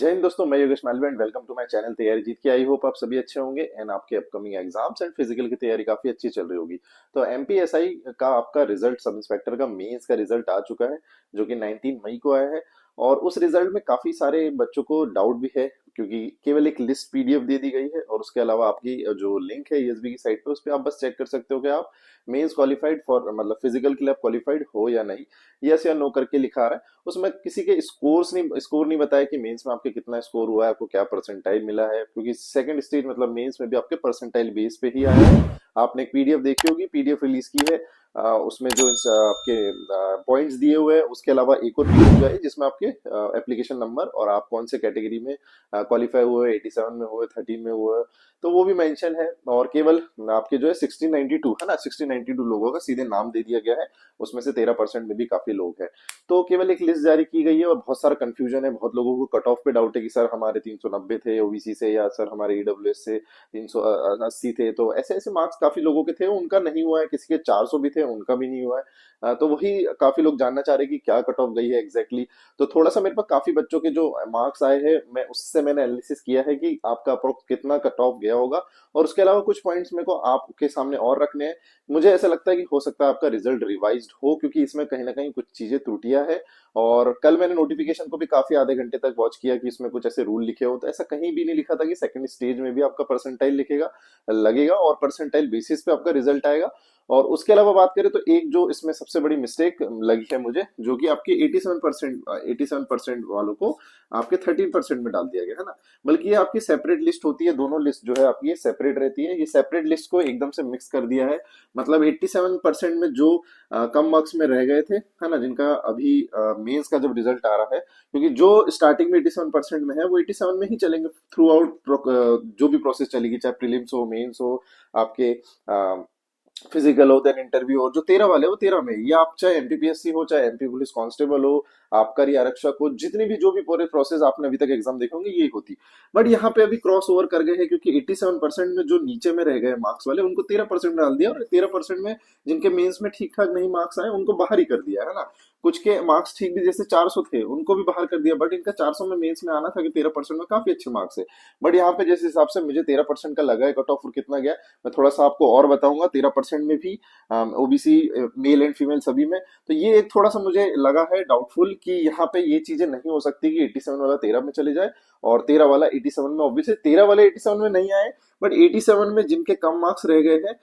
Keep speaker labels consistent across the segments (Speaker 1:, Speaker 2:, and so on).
Speaker 1: जय हिंद दोस्तों, मैं Yogesh Malviya and welcome to my channel तैयारी जीत के। आई होप आप सभी अच्छे होंगे एंड आपके अपकमिंग एग्जाम्स एंड फिजिकल की तैयारी काफी अच्छी चल रही होगी। तो एमपीएसआई का आपका रिजल्ट, सब इंस्पेक्टर का मेंस का रिजल्ट आ चुका है, जो कि 19 मई को आया है। और उस रिजल्ट में काफी सारे बच्चों को डाउट भी है, क्योंकि केवल एक लिस्ट पीडीएफ दे दी गई है और उसके अलावा आपकी जो लिंक है ईएसबी की साइट पे, उस पर आप बस चेक कर सकते हो कि आप मेंस क्वालिफाइड फॉर, मतलब फिजिकल के लिए आप क्वालिफाइड हो या नहीं। यस या नो करके लिखा आ रहा है। उसमें किसी के स्कोर नहीं बताया कि मेंस में आपके कितना स्कोर हुआ है, आपको क्या परसेंटाइल मिला है, क्योंकि सेकंड स्टेज मतलब मेंस में भी आपके परसेंटाइल बेस पे ही आया है। आपने एक पीडीएफ देखी होगी, पीडीएफ रिलीज की है। उसमें जो आपके पॉइंट्स दिए हुए हैं, उसके अलावा एक और पीडीएफ है जिसमें आपके एप्लीकेशन नंबर और आप कौन से कैटेगरी में क्वालिफाई हुए, 87 में हुए, 13 में हुए, तो वो भी मेंशन है। और केवल आपके जो है 1692 है ना, 1692 लोगों का सीधे नाम दे दिया गया है। उसमें से 13% में भी काफी लोग हैं। तो केवल एक लिस्ट जारी की गई है और बहुत सारा कंफ्यूजन है। बहुत लोगों को कट ऑफ पे डाउट है कि सर हमारे 390 थे ओबीसी से, या सर हमारे ईडब्ल्यूएस से 380 थे। तो ऐसे ऐसे मार्क्स काफी लोगों के थे, उनका नहीं हुआ है। किसी के 400 भी थे, उनका भी नहीं हुआ है। तो वही काफी लोग जानना चाह रहे हैं कि क्या कट ऑफ गई है एग्जैक्टली। तो थोड़ा सा मेरे पास काफी बच्चों के जो मार्क्स आए हैं, मैंने एनालिसिस किया है कि आपका अप्रोक्स कितना कट ऑफ गया होगा। और उसके अलावा कुछ पॉइंट्स मेरे को आपके सामने और रखने हैं। मुझे ऐसा लगता है कि हो सकता है आपका रिजल्ट रिवाइज्ड हो, क्योंकि इसमें कहीं ना कहीं कुछ चीजें त्रुटियां है। और कल मैंने नोटिफिकेशन को भी काफी आधे घंटे तक वॉच किया कि इसमें कुछ ऐसे रूल लिखे हो, तो ऐसा कहीं भी नहीं लिखा था कि सेकंड स्टेज में भी आपका परसेंटाइल लिखेगा लगेगा और परसेंटाइल बेसिस पे आपका रिजल्ट आएगा। और उसके अलावा बात करें तो एक जो इसमें सबसे बड़ी मिस्टेक लगी है मुझे, जो कि आपके 87% वालों को आपके 13% में डाल दिया गया है ना। बल्कि ये आपकी सेपरेट लिस्ट होती है, दोनों लिस्ट जो है आपकी ये सेपरेट रहती है। ये सेपरेट लिस्ट को एकदम से मिक्स कर दिया है। मतलब 87% में जो कम मार्क्स में रह गए थे, है ना, जिनका अभी मेंस का जब रिजल्ट आ रहा है, क्योंकि जो स्टार्टिंग में 87% में है वो 87 में ही चलेंगे थ्रू आउट। जो भी प्रोसेस चलेगी, चाहे प्रीलिम्स हो, मेंस हो, आपके फिजिकल हो, देन इंटरव्यू हो, जो 13 वाले वो 13 में, ये आप चाहे एमपीपीएससी हो, चाहे एमपी पुलिस कांस्टेबल हो, आबकारी आरक्षक हो, जितनी भी जो भी पूरे प्रोसेस आपने अभी तक एग्जाम देखे होंगे ये होती। बट यहाँ पे अभी क्रॉस ओवर कर गए हैं, क्योंकि 87% में जो नीचे में रह गए मार्क्स वाले, उनको 13% डाल दिया। और 13% में जिनके मेंस में ठीक ठाक नहीं मार्क्स आए, उनको बाहर ही कर दिया है ना। कुछ के मार्क्स ठीक भी, जैसे 400 थे, उनको भी बाहर कर दिया। बट इनका 400 में मेंस में आना था कि 13% में काफी अच्छे मार्क्स है। बट यहाँ पे जिस हिसाब से मुझे 13% का लगा है कट ऑफ, और कितना गया मैं थोड़ा सा आपको और बताऊंगा। 13% में भी ओबीसी, मेल एंड फीमेल सभी में। तो ये एक थोड़ा सा मुझे लगा है डाउटफुल कि यहाँ पे ये चीजें नहीं हो सकती कि 87 वाला 13 में चले जाए और 13 वाला 87 में। ऑब्वियसली 13 वाले 87 में नहीं आए, बट 87 में जिनके कम मार्क्स रह गए हैं,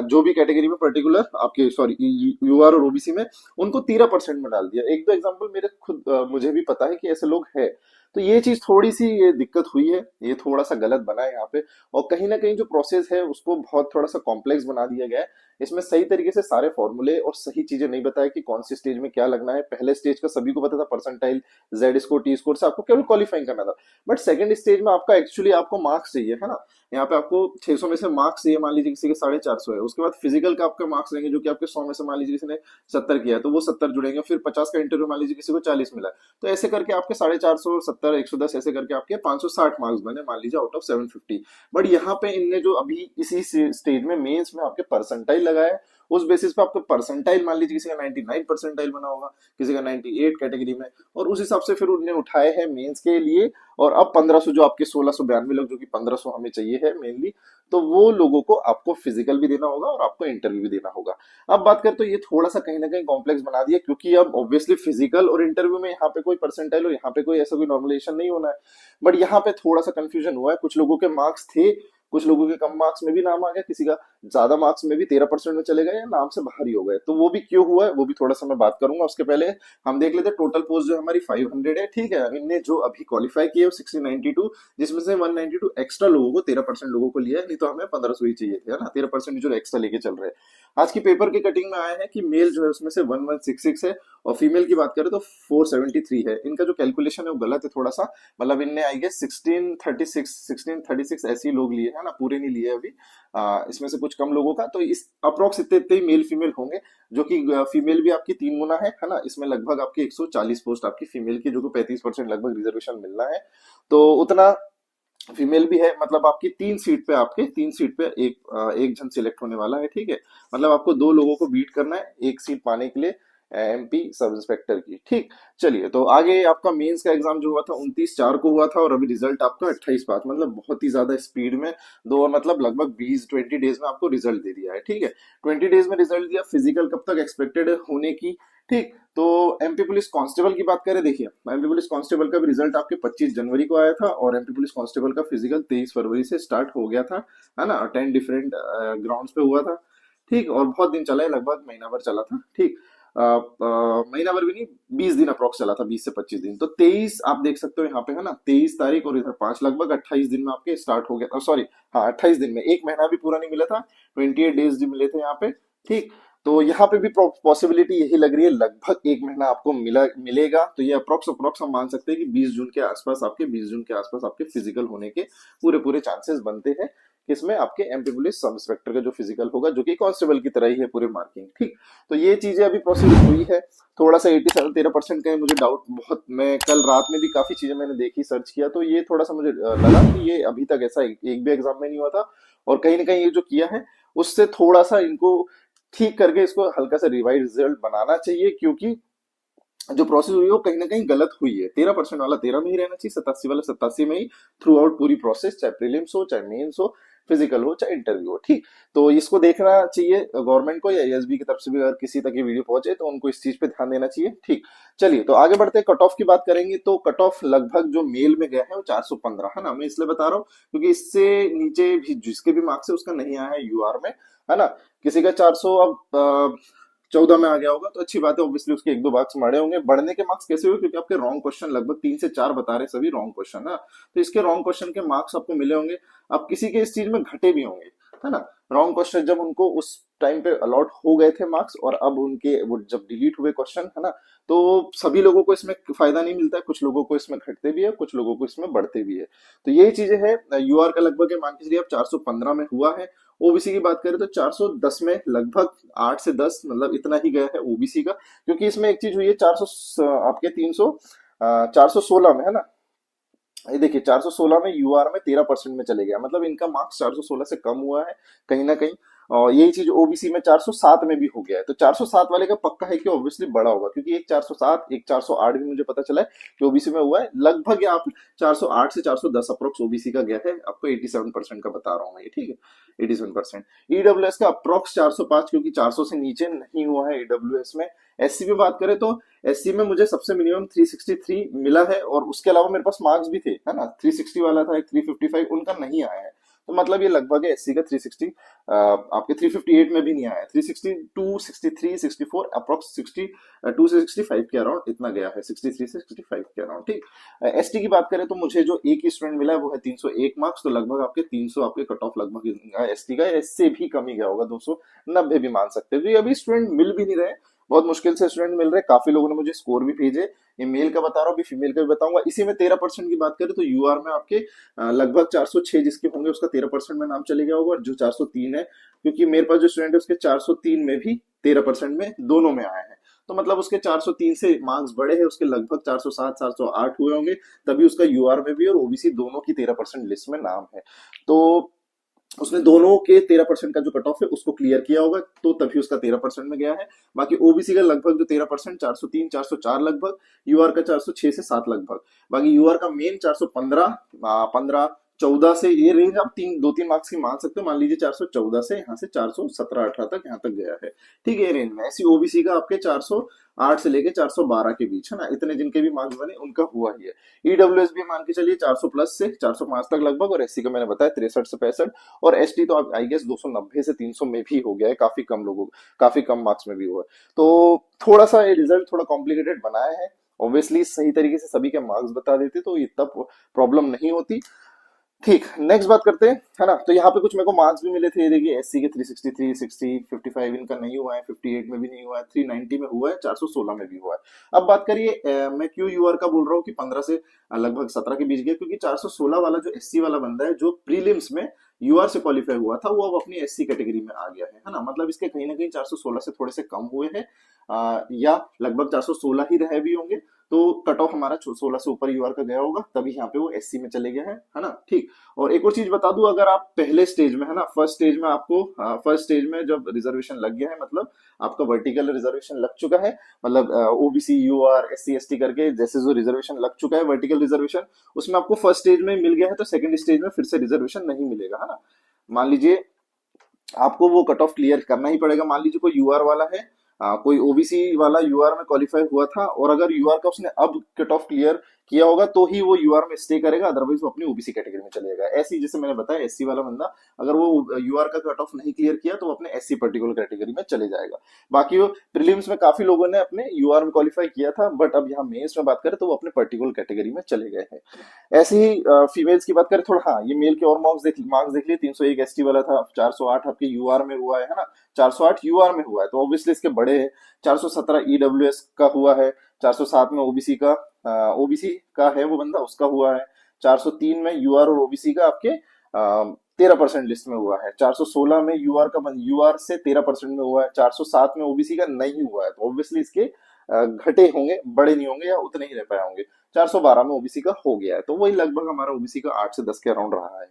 Speaker 1: जो भी कैटेगरी में, पर्टिकुलर आपके सॉरी यूआर और ओबीसी में, उनको 13% में डाल दिया। एक दो एग्जाम्पल मेरे खुद मुझे भी पता है कि ऐसे लोग हैं। तो ये चीज थोड़ी सी ये दिक्कत हुई है, ये थोड़ा सा गलत बना है यहाँ पे। और कहीं ना कहीं जो प्रोसेस है उसको बहुत थोड़ा सा कॉम्प्लेक्स बना दिया गया है। इसमें सही तरीके से सारे फॉर्मूले और सही चीजें नहीं बताया कि कौन सी स्टेज में क्या लगना है। पहले स्टेज का सभी को पता था, percentile, Z score, T score से आपको केवल क्वालिफाइंग करना था। बट सेकंड स्टेज में आपका एक्चुअली आपको मार्क्स चाहिए, है ना। यहाँ पे आपको 600 में से मार्क्स चाहिए, मान लीजिए किसी के 450 है। उसके बाद फिजिकल का आपके मार्क्स रहेंगे, जो कि आपके 100 में से मान लीजिए किसी ने 70 किया है, तो वो 70 जुड़ेंगे। फिर 50 का इंटरव्यू, मान लीजिए किसी को 40 मिला है, तो ऐसे करके आपके 450, 70, 110, ऐसे करके आपके 560 मार्क्स बने, मान लीजिए आउट ऑफ 750। बट यहाँ पे इनने जो अभी इसी स्टेज में मेंस में आपके परसेंटाइल लगाया है, उस बेसिस पे आपको परसेंटाइल, मान लीजिए किसी का 99 परसेंटाइल बना होगा, किसी का 98 कैटेगरी में, और उस हिसाब से फिर उन्होंने उठाए हैं मेंस के लिए। और अब 1500 जो आपके 1692 लोग, जो कि 1500 हमें चाहिए है मेनली, तो वो लोगों को आपको फिजिकल भी देना होगा और आपको इंटरव्यू भी देना होगा। अब बात करें तो ये थोड़ा सा कहीं ना कहीं कॉम्प्लेक्स बना दिया, क्योंकि अब ऑब्वियसली फिजिकल और इंटरव्यू में यहाँ पे कोई परसेंटाइल और यहाँ पे कोई ऐसा कोई नॉर्मलाइजेशन नहीं होना है। बट यहाँ पे थोड़ा सा कंफ्यूजन हुआ है। कुछ लोगों के मार्क्स थे, कुछ लोगों के कम मार्क्स में भी नाम आ गया, किसी का ज्यादा मार्क्स में भी 13% में चले गए या नाम से बाहर ही हो गए। तो वो भी क्यों हुआ है वो भी थोड़ा सा मैं बात करूंगा। उसके पहले हम देख लेते हैं टोटल पोस्ट जो हमारी 500 है, ठीक है। इनने जो अभी क्वालिफाई किए 1692, जिसमें से 192 एक्स्ट्रा लोगों को, 13% लोगों को लिया है, नहीं तो हमें 1500 ही चाहिए थे, है ना। 13% जो एक्स्ट्रा लेके चल रहे हैं। आज की पेपर की कटिंग में आया है कि मेल जो है उसमें से 1166 है, और फीमेल की बात करें तो 473 है। इनका जो कैलकुलेशन है वो गलत है थोड़ा सा। मतलब इनने आई गेस 1636 ऐसे ही लोग लिए है ना, पूरे नहीं लिए अभी। इसमें से कुछ कम लोगों का, तो इस अप्रोक्स इतने इतने मेल फीमेल होंगे। जो कि फीमेल भी आपकी 3 गुना है ना। इसमें लगभग आपकी 140 पोस्ट आपकी फीमेल की, जो कि 35% लगभग रिजर्वेशन मिलना है। तो उतना फीमेल भी है। मतलब आपकी 3 सीट पे एक जन सिलेक्ट होने वाला है, ठीक है। मतलब आपको 2 लोगों को बीट करना है एक सीट पाने के लिए। एमपी सब इंस्पेक्टर की। ठीक, चलिए तो आगे आपका मेंस का एग्जाम जो हुआ था 29/4 को हुआ था, और अभी रिजल्ट आपका 28/5, मतलब बहुत ही ज्यादा स्पीड में, दो मतलब लगभग 20-20 डेज में आपको रिजल्ट दे दिया है। ठीक है, 20 डेज में रिजल्ट दिया। फिजिकल कब तक एक्सपेक्टेड होने की? ठीक, तो एमपी पुलिस कांस्टेबल की बात करें, देखिए एमपी पुलिस कांस्टेबल का भी रिजल्ट आपके 25 जनवरी को आया था, और एमपी पुलिस कांस्टेबल का फिजिकल 23 फरवरी से स्टार्ट हो गया था, है ना, 10 डिफरेंट ग्राउंड्स पे हुआ था। ठीक, और बहुत दिन चला है, लगभग महीना भर चला था। ठीक, महीना भर भी नहीं, 20 दिन अप्रोक्स चला था, 20 से 25 दिन। तो 23 आप देख सकते हो यहाँ पे, है ना, 23 तारीख और इधर 5, लगभग 28 दिन में आपके स्टार्ट हो गया, सॉरी, हाँ 28 दिन में, एक महीना भी पूरा नहीं मिला था, 28 डेज भी मिले थे यहाँ पे। ठीक, तो यहाँ पे भी पॉसिबिलिटी यही लग रही है, लगभग एक महीना आपको मिलेगा। तो ये अप्रोक्स अप्रोक्स हम मान सकते हैं कि 20 जून के आसपास आपके, 20 जून के आसपास आपके फिजिकल होने के पूरे पूरे चांसेस बनते हैं। इसमें आपके एमपी पुलिस सब इंस्पेक्टर का जो फिजिकल होगा, जो कि कांस्टेबल की तरह ही है पूरे मार्किंग। ठीक, तो ये चीजें अभी प्रोसीड हुई है। थोड़ा सा 87-13% का मुझे डाउट, बहुत, मैं कल रात में भी काफी चीजें मैंने देखी, सर्च किया, तो ये थोड़ा सा मुझे लगा कि ये अभी तक ऐसा एक भी एग्जाम में नहीं हुआ था, और कहीं ना कहीं ये जो किया है उससे थोड़ा सा इनको ठीक करके इसको हल्का सा रिवाइज रिजल्ट बनाना चाहिए, क्योंकि जो प्रोसेस हुई है वो कहीं ना कहीं गलत हुई है। 13% वाला 13 में ही रहना चाहिए, 87 वाला 87 में ही थ्रू आउट पूरी प्रोसेस, चाहे प्रीलिम्स हो, चाहे मेंस हो, फिजिकल हो, चाहे इंटरव्यू हो। ठीक, तो इसको देखना चाहिए गवर्नमेंट को, या एएसबी की तरफ से भी अगर किसी तक ये वीडियो पहुंचे तो उनको इस चीज पे ध्यान देना चाहिए। ठीक, चलिए तो आगे बढ़ते हैं, कट ऑफ की बात करेंगे। तो कट ऑफ लगभग जो मेल में गया है वो 415, है ना, मैं इसलिए बता रहा हूँ क्योंकि इससे नीचे भी जिसके भी मार्क्स है उसका नहीं आया है यूआर में, है ना। किसी का 400 अब 14 में आ गया होगा, तो अच्छी बात है, ऑब्वियसली उसके एक दो मार्क्स बढ़े होंगे। बढ़ने के मार्क्स कैसे हुए? क्योंकि आपके रॉन्ग क्वेश्चन लगभग 3 से 4 बता रहे, सभी रॉन्ग क्वेश्चन है, तो इसके रॉन्ग क्वेश्चन के मार्क्स आपको मिले होंगे। अब किसी के इस चीज में घटे भी होंगे, है ना। रॉन्ग क्वेश्चन जब उनको उस टाइम पे अलॉट हो गए थे मार्क्स, और अब उनके वो जब डिलीट हुए क्वेश्चन, है ना, तो सभी लोगों को इसमें फायदा नहीं मिलता है, कुछ लोगों को इसमें घटते भी है, कुछ लोगों को इसमें बढ़ते भी है। तो यही चीजें है। यूआर का लगभग मान के चलिए अब 415 में हुआ है। ओबीसी की बात करें तो 410 में लगभग 8 से 10, मतलब इतना ही गया है ओबीसी का, क्योंकि इसमें एक चीज हुई है, 400 आपके 300 416 में, है ना, ये देखिए 416 में यूआर में 13% में चले गया, मतलब इनका मार्क्स 416 से कम हुआ है कहीं ना कहीं। और यही चीज ओबीसी में 407 में भी हो गया है, तो 407 वाले का पक्का है कि ऑब्वियसली बड़ा होगा, क्योंकि एक 407, एक 408 भी मुझे पता चला है कि ओबीसी में हुआ है। लगभग आप 408 से 410 अप्रोक्स ओबीसी का गया है, आपको 87% का बता रहा हूँ मैं ये। ठीक है, 87%। ईडब्ल्यूएस का अप्रोक्स 405, क्योंकि 400 से नीचे नहीं हुआ है ईडब्ल्यूएस में। एससी में बात करें तो एससी में मुझे सबसे मिनिमम 363 मिला है, और उसके अलावा मेरे पास मार्क्स भी थे, है ना, 360 वाला था, एक 355, उनका नहीं आया है। तो मतलब ये लगभग है एससी का 360, आपके 358 में भी नहीं आया है, 362, 63, 64 अप्रोक्स, 62 से 65 के अराउंड इतना गया है, 63 से 65 के अराउंड। ठीक, एसटी की बात करें तो मुझे जो एक ही स्टूडेंट मिला है वो है 301 मार्क्स, तो लगभग आपके 300 आपके कट ऑफ लगभग एसटी का, इससे भी कम ही गया होगा, 290 भी मान सकते हो। अभी स्टूडेंट मिल भी नहीं रहे, बहुत मुश्किल से स्टूडेंट मिल रहे हैं। काफी लोगों ने मुझे स्कोर भी भेजे, ये मेल का बता रहा हूँ, अभी फीमेल का भी बताऊंगा। इसी में 13% की बात करें तो यूआर में आपके लगभग 406 जिसके होंगे उसका 13% में नाम चले गया होगा, और जो 403 है, क्योंकि मेरे पास जो स्टूडेंट है उसके 403 में भी 13% में दोनों में आया है, तो मतलब उसके 403 से मार्क्स बढ़े हैं, उसके लगभग 407 408 हुए होंगे, तभी उसका यूआर में भी और ओबीसी दोनों की 13% लिस्ट में नाम है। तो उसने दोनों के 13% का जो कट ऑफ है उसको क्लियर किया होगा, तो तभी उसका 13% में गया है। बाकी ओबीसी का लगभग जो 13%, 403 404 लगभग, यूआर का 406 से 7 लगभग, बाकी यूआर का मेन 415 15 14 से, ये रेंज आप 2-3 मार्क्स की मान सकते हो, मान लीजिए 414 से यहाँ से 417-18 तक यहाँ तक गया है। ठीक है, ये रेंज में। ऐसी ओबीसी का आपके 408 से लेके 412 के बीच, है ना, इतने जिनके भी मार्क्स बने उनका हुआ ही है। ईडब्ल्यूएस भी मान के चलिए 400 प्लस से 405 तक लगभग, और एससी का मैंने बताया 63 से 65, और एसटी तो आई गेस 290 से 300 में भी हो गया है, काफी कम लोगों, काफी कम मार्क्स में भी हुआ है। तो थोड़ा सा ये रिजल्ट थोड़ा कॉम्प्लिकेटेड बनाया है। ऑब्वियसली सही तरीके से सभी के मार्क्स बता देते तो इतना प्रॉब्लम नहीं होती। ठीक, नेक्स्ट बात करते हैं, है ना। तो यहाँ पे कुछ मेरे को मार्क्स भी मिले थे, ये देखिए एससी के 363, 60, 55 इनका नहीं हुआ है, 58 में भी नहीं हुआ है, 390 में हुआ है, 416 में भी हुआ है। अब बात करिए मैं क्यों यूआर का बोल रहा हूँ कि 15 से लगभग 17 के बीच गया, क्योंकि 416 वाला जो एससी वाला बंदा है, जो प्रीलिम्स में यूआर से क्वालिफाई हुआ था, वो अब अपनी एससी कैटेगरी में आ गया है ना, मतलब इसके कहीं ना कहीं 416 से थोड़े से कम हुए हैं, या लगभग 416 ही रहे भी होंगे। तो कट ऑफ हमारा 16 से ऊपर यूआर का गया होगा, तभी यहाँ पे वो एससी में चले गए हैं, है ना। ठीक। और एक और चीज बता दूं, अगर आप पहले स्टेज में, है ना, फर्स्ट स्टेज में आपको फर्स्ट स्टेज में जब रिजर्वेशन लग गया है, मतलब आपका वर्टिकल रिजर्वेशन लग चुका है, मतलब ओबीसी यूआर एससी एसटी करके जैसे जो रिजर्वेशन लग चुका है वर्टिकल रिजर्वेशन, उसमें आपको फर्स्ट स्टेज में मिल गया है, तो सेकंड स्टेज में फिर से रिजर्वेशन नहीं मिलेगा, है ना। मान लीजिए आपको वो कट ऑफ क्लियर करना ही पड़ेगा। मान लीजिए कोई यूआर वाला है, कोई ओबीसी वाला यूआर में क्वालिफाई हुआ था, और अगर यूआर का उसने अब कट ऑफ क्लियर किया होगा तो ही वो यूआर में स्टे करेगा, अदरवाइज वो अपनी ओबीसी कैटेगरी में चलेगा। ऐसे ही जैसे मैंने बताया, एससी वाला बंदा अगर वो यूआर का कट ऑफ नहीं क्लियर किया तो वो अपने एससी पर्टिकुलर कैटेगरी में चले जाएगा। बाकी वो प्रीलिम्स में काफी लोगों ने अपने यूआर में क्वालिफाई किया था, बट अब यहाँ मेंस में बात करें तो वो अपने पर्टिकुलर कैटेगरी में चले गए हैं। ऐसे ही फीमेल्स की बात करें थोड़ा, हाँ ये मेल के और मार्क्स देख लिए। 301 एसटी वाला था, 408 आपके यूआर में हुआ है ना, 408 यूआर में हुआ है, तो ऑब्वियसली इसके बड़े हैं। 417 ईडब्ल्यूएस का हुआ है, 407 में ओबीसी का, ओबीसी का है वो बंदा, उसका हुआ है। 403 में यूआर और ओबीसी का आपके 13% लिस्ट में हुआ है। 416 में यूआर से 13% में हुआ है। 407 में ओबीसी का नहीं हुआ है, तो ऑब्वियसली इसके घटे होंगे, बड़े नहीं होंगे या उतने ही रह पाए होंगे। 412 में ओबीसी का हो गया है, तो वही लगभग हमारा ओबीसी का 8 से 10 के अराउंड रहा है।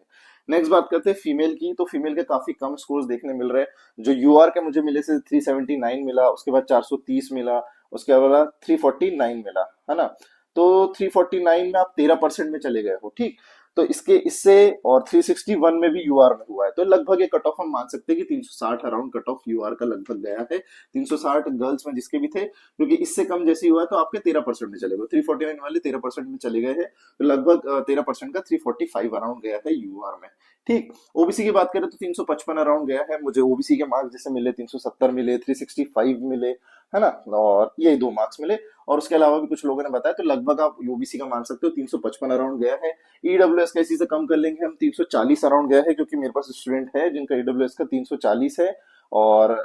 Speaker 1: नेक्स्ट बात करते हैं फीमेल की, तो फीमेल के काफी कम स्कोर्स देखने मिल रहे हैं। जो यूआर के मुझे मिले से 379 मिला, उसके बाद 430 मिला, उसके बाद 349 मिला, है ना। तो 349 में आप 13% में चले गए हो, ठीक। तो इसके इससे और 361 में भी यूआर में हुआ है, तो लगभग ये कट ऑफ हम मान सकते हैं कि 360 अराउंड कट ऑफ यूआर का लगभग गया है। 360 गर्ल्स में जिसके भी थे, क्योंकि इससे कम जैसे हुआ है तो आपके 13% में चले गए। 349 वाले 13% में चले गए हैं, तो लगभग 13% का 345 अराउंड गया है यूआर में। ठीक। ओबीसी की बात करें तो 355 अराउंड गया है। मुझे ओबीसी के मार्क्स जैसे मिले 370 मिले, 365 मिले, है ना, और यही दो मार्क्स मिले। और उसके अलावा भी कुछ लोगों ने बताया, तो लगभग आप ओबीसी का मान सकते हो 355 अराउंड गया है। ईडब्ल्यूएस का इसी से कम कर लेंगे हम, 340 अराउंड गया है, क्योंकि मेरे पास स्टूडेंट है जिनका ईडब्ल्यूएस का 340 है और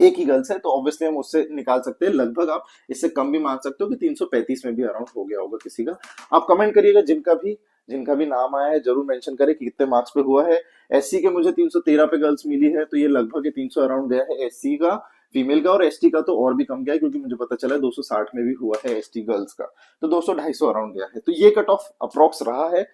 Speaker 1: एक ही गर्ल्स है, तो ऑब्वियसली हम उससे निकाल सकते हैं। लगभग आप इससे कम भी मान सकते हो कि 335 में भी अराउंड हो गया होगा किसी का। आप कमेंट करिएगा, जिनका भी नाम आया है जरूर मेंशन करें कि कितने मार्क्स पे हुआ है। एससी के मुझे 313 पे गर्ल्स मिली है, तो ये लगभग 300 अराउंड गया है एससी का, फीमेल का। और एसटी का तो और भी कम गया है, क्योंकि मुझे पता चला है 260 में भी हुआ है एसटी गर्ल्स का, तो 200-250 अराउंड गया है। तो ये कट ऑफ अप्रोक्स रहा है।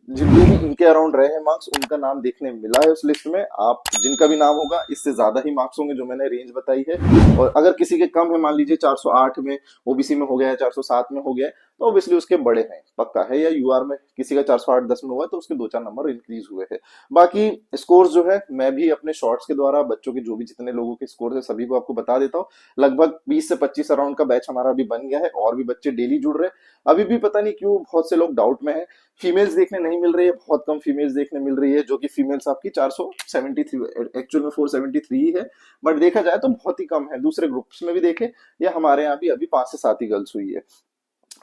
Speaker 1: जिनके भी इनके अराउंड रहे हैं मार्क्स, उनका नाम देखने मिला है उस लिस्ट में। आप जिनका भी नाम होगा इससे ज्यादा ही मार्क्स होंगे जो मैंने रेंज बताई है। और अगर किसी के कम है, मान लीजिए 408 में ओबीसी में हो गया है, 407 में हो गया है, तो ऑब्वियसली उसके बड़े हैं, पक्का है। या यूआर में किसी का 408-10 में हुआ है, तो उसके 2-4 नंबर इंक्रीज हुए हैं। बाकी स्कोर्स जो है मैं भी अपने शॉर्ट्स के द्वारा बच्चों के जो भी जितने लोगों के स्कोर है सभी को आपको बता देता हूँ। लगभग 20 से 25 अराउंड का बैच हमारा अभी बन गया है, और भी बच्चे डेली जुड़ रहे हैं। अभी भी पता नहीं क्यों बहुत से लोग डाउट में है, फीमेल्स देखने नहीं मिल रही है, बहुत कम फीमेल्स देखने मिल रही है, जो कि फीमेल्स आपकी 473, एक्चुअल में 473 ही है, बट देखा जाए तो बहुत ही कम है। दूसरे ग्रुप्स में भी देखे, या हमारे यहाँ भी अभी 5 से 7 ही गर्ल्स हुई है।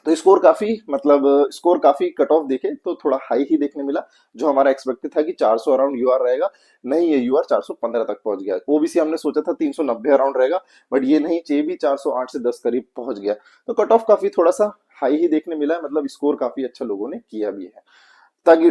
Speaker 1: तो स्कोर काफी, मतलब स्कोर काफी कट ऑफ देखे तो थोड़ा हाई ही देखने मिला। जो हमारा एक्सपेक्टेड था कि 400 अराउंड यूआर रहेगा, नहीं, ये यूआर 415 तक पहुंच गया। ओबीसी हमने सोचा था 390 अराउंड रहेगा, बट ये नहीं, ये भी 408 से 10 करीब पहुंच गया। तो कट ऑफ काफी थोड़ा सा हाई ही देखने मिला है, मतलब स्कोर काफी अच्छा लोगों ने किया भी है। ताकि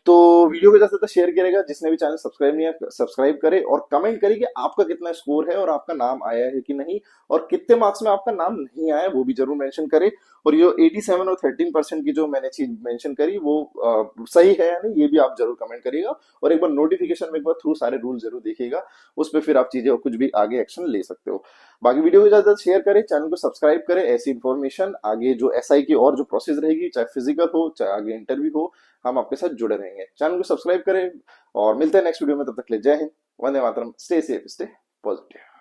Speaker 1: तो वीडियो को ज्यादा से ज्यादा शेयर करेगा, जिसने भी चैनल सब्सक्राइब नहीं है सब्सक्राइब करे, और कमेंट करे कि आपका कितना स्कोर है और आपका नाम आया है कि नहीं, और कितने मार्क्स में आपका नाम नहीं आया वो भी जरूर मेंशन करे। और ये 87 और 13% की जो मैंने चीज मेंशन करी वो सही है या नहीं, ये भी आप जरूर कमेंट करिएगा। और एक बार नोटिफिकेशन में एक बार थ्रू सारे रूल जरूर देखिएगा, उस पर फिर आप चीजें और कुछ भी आगे एक्शन ले सकते हो। बाकी वीडियो को ज्यादा शेयर करें, चैनल को सब्सक्राइब करें। ऐसी इन्फॉर्मेशन आगे जो एसआई की और जो प्रोसेस रहेगी, चाहे फिजिकल हो चाहे आगे इंटरव्यू हो, हम आपके साथ जुड़े रहेंगे। चैनल को सब्सक्राइब करें और मिलते हैं नेक्स्ट वीडियो में। तब तक ले जय Hind, Vande Mataram, stay safe, stay positive.